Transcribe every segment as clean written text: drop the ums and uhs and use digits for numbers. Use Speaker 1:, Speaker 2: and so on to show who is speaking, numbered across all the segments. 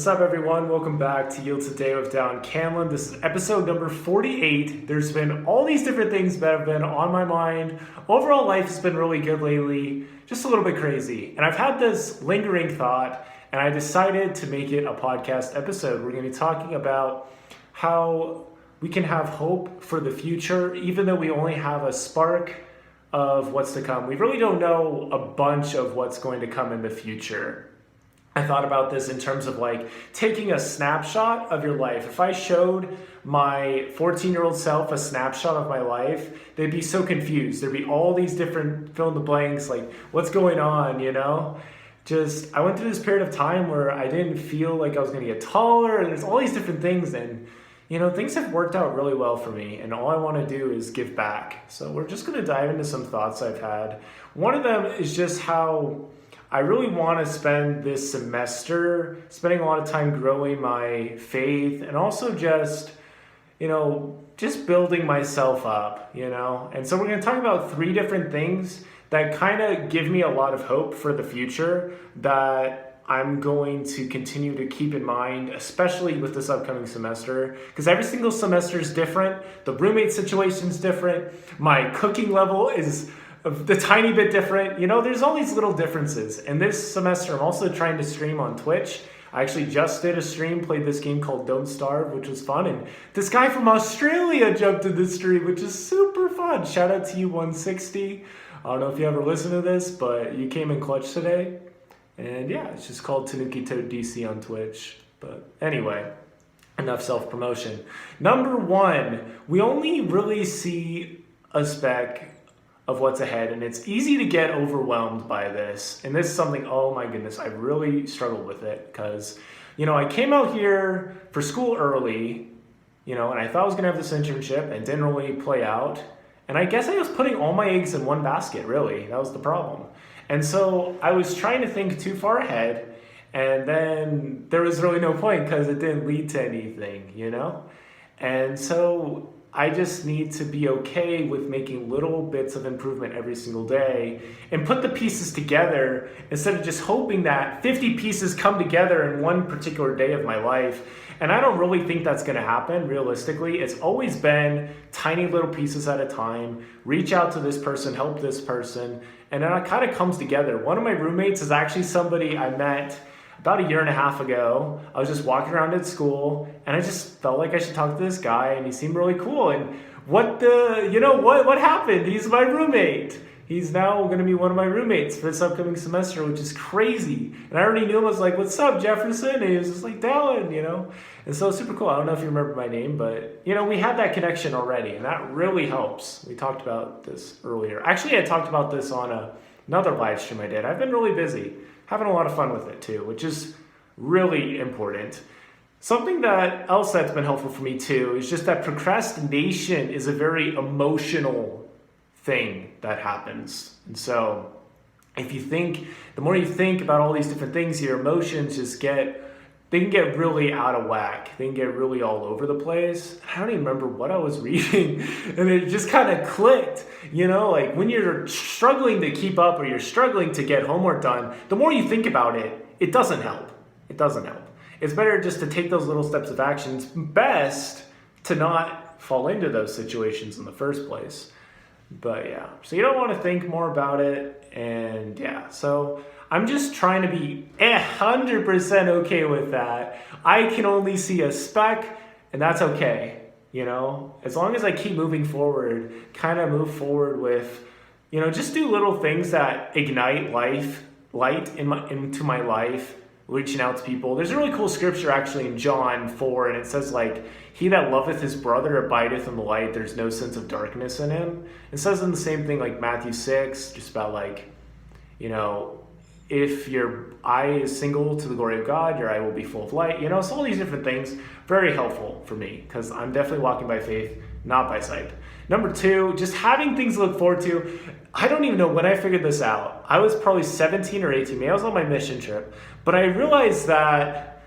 Speaker 1: What's up, everyone? Welcome back to Yield Today with Dallin Candland. This is episode number 48. There's been all these different things that have been on my mind. Overall, life has been really good lately, just a little bit crazy. And I've had this lingering thought, and I decided to make it a podcast episode. We're going to be talking about how we can have hope for the future, even though we only have a spark of what's to come. We really don't know a bunch of what's going to come in the future. I thought about this in terms of like taking a snapshot of your life. If I showed my 14-year-old self a snapshot of my life, they'd be so confused. There'd be all these different fill in the blanks, like what's going on, Just, I went through this period of time where I didn't feel like I was going to get taller, and there's all these different things, and things have worked out really well for me, and all I want to do is give back. So we're just going to dive into some thoughts I've had. One of them is just how I really want to spend this semester spending a lot of time growing my faith and also just building myself up, And so we're going to talk about 3 different things that kind of give me a lot of hope for the future that I'm going to continue to keep in mind, especially with this upcoming semester, because every single semester is different. The roommate situation is different. My cooking level is the tiny bit different. There's all these little differences. And this semester, I'm also trying to stream on Twitch. I actually just did a stream, played this game called Don't Starve, which was fun. And this guy from Australia jumped in the stream, which is super fun. Shout out to you, 160. I don't know if you ever listened to this, but you came in clutch today. And yeah, it's just called Tanuki Toad DC on Twitch. But anyway, enough self-promotion. Number 1, we only really see a speck of what's ahead, and it's easy to get overwhelmed by this. And this is something, oh my goodness, I really struggled with it because, I came out here for school early, and I thought I was gonna have this internship and didn't really play out. And I guess I was putting all my eggs in one basket, really. That was the problem. And so I was trying to think too far ahead, and then there was really no point because it didn't lead to anything, And so I just need to be okay with making little bits of improvement every single day and put the pieces together instead of just hoping that 50 pieces come together in one particular day of my life. And I don't really think that's going to happen realistically. It's always been tiny little pieces at a time. Reach out to this person, help this person, and then it kind of comes together. One of my roommates is actually somebody I met about a year and a half ago. I was just walking around at school, and I just felt like I should talk to this guy, and he seemed really cool. And what happened? He's my roommate. He's now going to be one of my roommates for this upcoming semester, which is crazy. And I already knew him. I was like, "What's up, Jefferson?" And he was just like, "Dallin," And so it's super cool. I don't know if you remember my name, but we had that connection already, and that really helps. We talked about this earlier. Actually, I talked about this on another live stream I did. I've been really busy, having a lot of fun with it too, which is really important. Something else that's been helpful for me too is just that procrastination is a very emotional thing that happens. And so the more you think about all these different things, your emotions they can get really out of whack. They can get really all over the place. I don't even remember what I was reading, and it just kind of clicked. Like when you're struggling to keep up or you're struggling to get homework done, the more you think about it, it doesn't help. It doesn't help. It's better just to take those little steps of action. It's best to not fall into those situations in the first place. But yeah, so you don't want to think more about it. And yeah, so I'm just trying to be 100% okay with that. I can only see a speck, and that's okay. As long as I keep moving forward, kind of move forward with, just do little things that ignite light into my life, reaching out to people. There's a really cool scripture actually in John 4, and it says like, "He that loveth his brother abideth in the light. There's no sense of darkness in him." It says in the same thing like Matthew 6, just about like, if your eye is single to the glory of God, your eye will be full of light. So all these different things, very helpful for me because I'm definitely walking by faith, not by sight. Number 2, just having things to look forward to. I don't even know when I figured this out. I was probably 17 or 18. Maybe I was on my mission trip. But I realized that,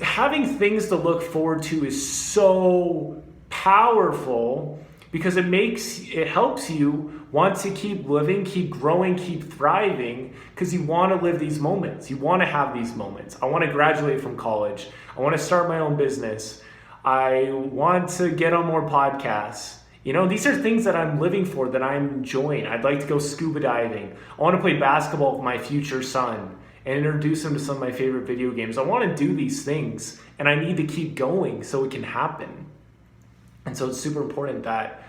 Speaker 1: having things to look forward to is so powerful because it helps you want to keep living, keep growing, keep thriving, because you want to live these moments. You want to have these moments. I want to graduate from college. I want to start my own business. I want to get on more podcasts. These are things that I'm living for, that I'm enjoying. I'd like to go scuba diving. I want to play basketball with my future son and introduce him to some of my favorite video games. I want to do these things, and I need to keep going so it can happen. And so it's super important that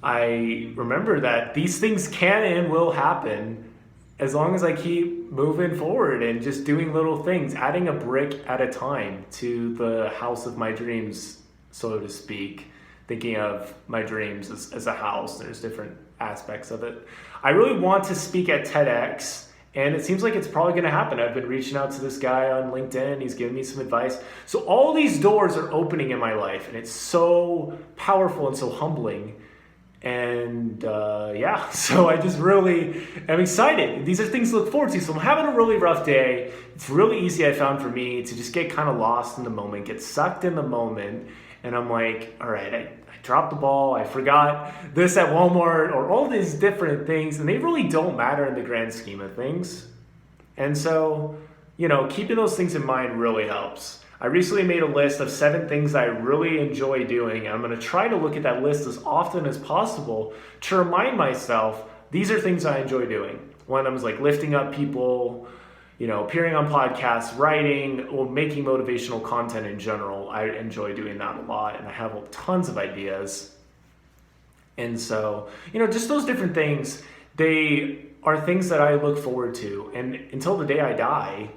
Speaker 1: I remember that these things can and will happen as long as I keep moving forward and just doing little things, adding a brick at a time to the house of my dreams, so to speak. Thinking of my dreams as a house, there's different aspects of it. I really want to speak at TEDx, and it seems like it's probably going to happen. I've been reaching out to this guy on LinkedIn. He's giving me some advice. So all these doors are opening in my life, and it's so powerful and so humbling. And so I just really am excited. These are things to look forward to. So I'm having a really rough day. It's really easy, I found, for me to just get kind of lost in the moment, get sucked in the moment. And I'm like, all right, I dropped the ball. I forgot this at Walmart, or all these different things. And they really don't matter in the grand scheme of things. And so, keeping those things in mind really helps. I recently made a list of 7 things I really enjoy doing. And I'm going to try to look at that list as often as possible to remind myself, these are things I enjoy doing. One of them is like lifting up people, appearing on podcasts, writing, or making motivational content in general. I enjoy doing that a lot, and I have tons of ideas. And so, just those different things, they are things that I look forward to. And until the day I die,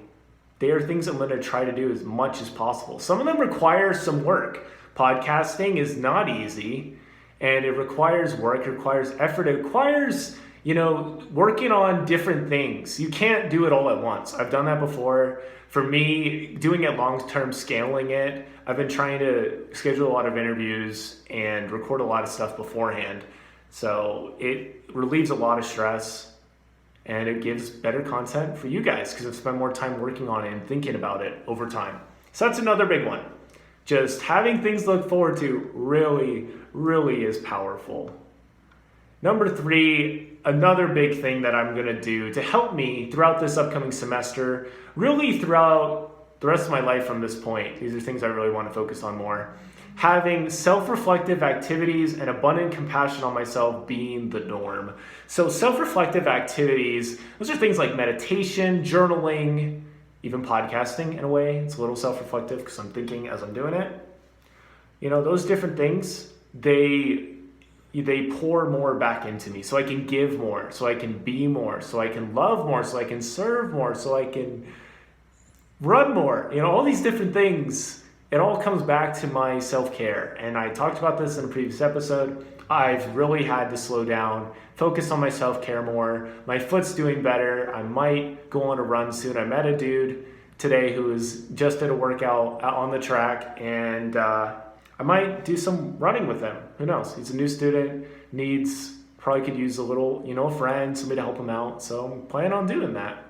Speaker 1: they are things I'm going to try to do as much as possible. Some of them require some work. Podcasting is not easy, and it requires work, it requires effort, it requires working on different things. You can't do it all at once. I've done that before. For me, doing it long-term, scaling it, I've been trying to schedule a lot of interviews and record a lot of stuff beforehand. So it relieves a lot of stress, and it gives better content for you guys because I've spent more time working on it and thinking about it over time. So that's another big one. Just having things to look forward to really, really is powerful. Number 3, another big thing that I'm going to do to help me throughout this upcoming semester, really throughout the rest of my life from this point. These are things I really want to focus on more. Having self-reflective activities and abundant compassion on myself being the norm. So self-reflective activities, those are things like meditation, journaling, even podcasting in a way. It's a little self-reflective because I'm thinking as I'm doing it. Those different things, they pour more back into me so I can give more, so I can be more, so I can love more, so I can serve more, so I can run more. All these different things, it all comes back to my self-care. And I talked about this in a previous episode. I've really had to slow down, focus on my self-care more. My foot's doing better. I might go on a run soon. I met a dude today who was just at a workout out on the track, and I might do some running with him. Who knows? He's a new student, probably could use a little, a friend, somebody to help him out. So I'm planning on doing that.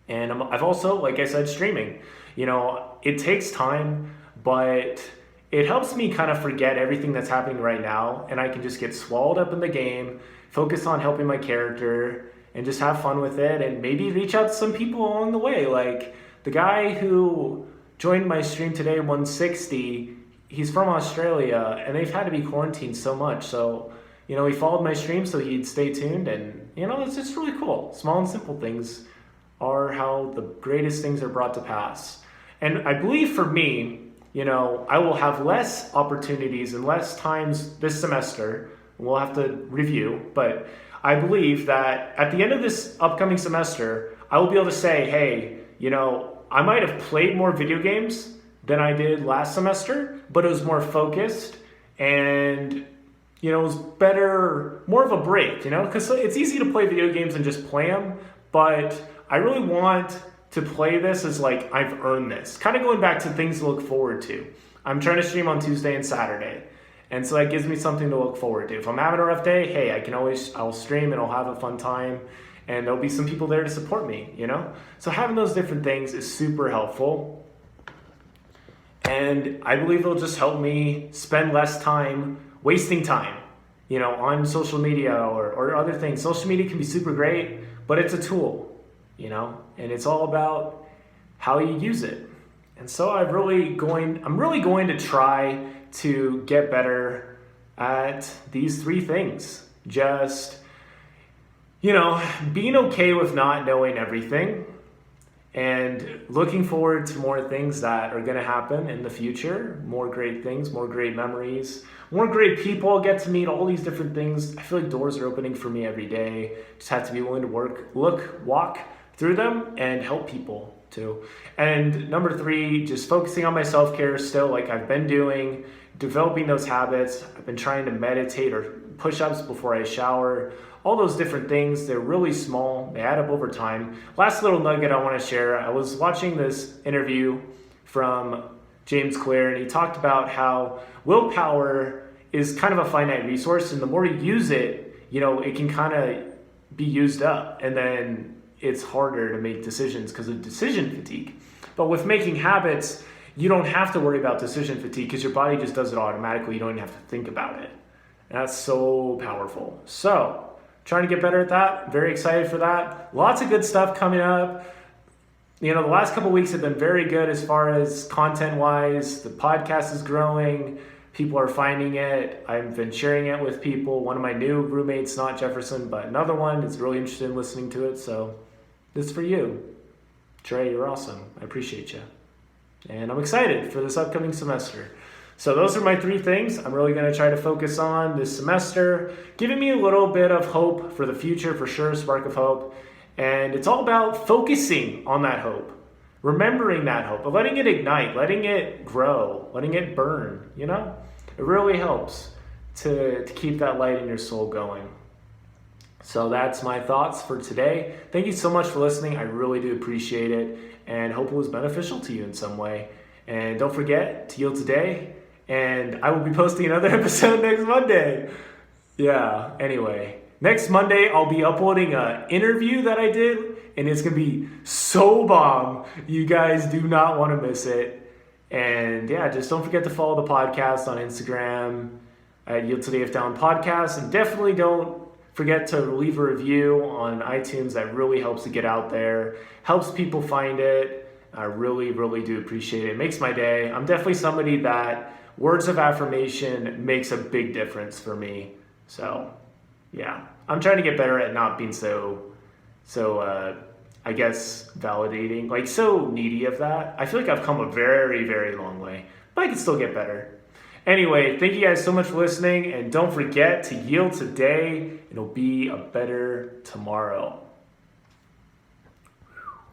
Speaker 1: And I've also, like I said, streaming. It takes time, but it helps me kind of forget everything that's happening right now. And I can just get swallowed up in the game, focus on helping my character, and just have fun with it. And maybe reach out to some people along the way. Like the guy who joined my stream today, 160, he's from Australia, and they've had to be quarantined so much. So, he followed my stream so he'd stay tuned, and, it's just really cool. Small and simple things are how the greatest things are brought to pass. And I believe for me, I will have less opportunities and less times this semester. We'll have to review, but I believe that at the end of this upcoming semester, I will be able to say, hey, I might have played more video games than I did last semester, but it was more focused, and it was better, more of a break, because it's easy to play video games and just play them, but I really want to play this as like I've earned this, kind of going back to things to look forward to. I'm trying to stream on Tuesday and Saturday, and so that gives me something to look forward to. If I'm having a rough day, hey, I'll stream and I'll have a fun time, and there'll be some people there to support me, So having those different things is super helpful. And I believe it'll just help me spend less time wasting time. on social media or other things. Social media can be super great, but it's a tool, and it's all about how you use it. And so I'm really going to try to get better at these three things. Just, being okay with not knowing everything and looking forward to more things that are going to happen in the future, more great things, more great memories, more great people, get to meet all these different things. I feel like doors are opening for me every day. Just have to be willing to walk through them and help people too. And number three, just focusing on my self-care still, like I've been doing, developing those habits. I've been trying to meditate or push-ups before I shower. All those different things, they're really small. They add up over time. Last little nugget I want to share. I was watching this interview from James Clear, and he talked about how willpower is kind of a finite resource, and the more you use it, it can kind of be used up, and then it's harder to make decisions because of decision fatigue. But with making habits, you don't have to worry about decision fatigue because your body just does it automatically. You don't even have to think about it. And that's so powerful. So, trying to get better at that. Very excited for that. Lots of good stuff coming up. The last couple of weeks have been very good as far as content-wise. The podcast is growing. People are finding it. I've been sharing it with people. One of my new roommates, not Jefferson, but another one is really interested in listening to it. So this is for you. Trey, you're awesome. I appreciate you. And I'm excited for this upcoming semester. So those are my three things I'm really going to try to focus on this semester, giving me a little bit of hope for the future, for sure, spark of hope. And it's all about focusing on that hope, remembering that hope, but letting it ignite, letting it grow, letting it burn, It really helps to keep that light in your soul going. So that's my thoughts for today. Thank you so much for listening. I really do appreciate it and hope it was beneficial to you in some way. And don't forget to yield today. And I will be posting another episode next Monday. Yeah, anyway. Next Monday, I'll be uploading an interview that I did. And it's going to be so bomb. You guys do not want to miss it. And yeah, just don't forget to follow the podcast on Instagram at Yield Today If Down Podcast. And definitely don't forget to leave a review on iTunes. That really helps to get out there. Helps people find it. I really, really do appreciate it. It makes my day. I'm definitely somebody that words of affirmation makes a big difference for me. So, yeah. I'm trying to get better at not being so I guess, validating, like so needy of that. I feel like I've come a very, very long way, but I can still get better. Anyway, thank you guys so much for listening, and don't forget to yield today. It'll be a better tomorrow.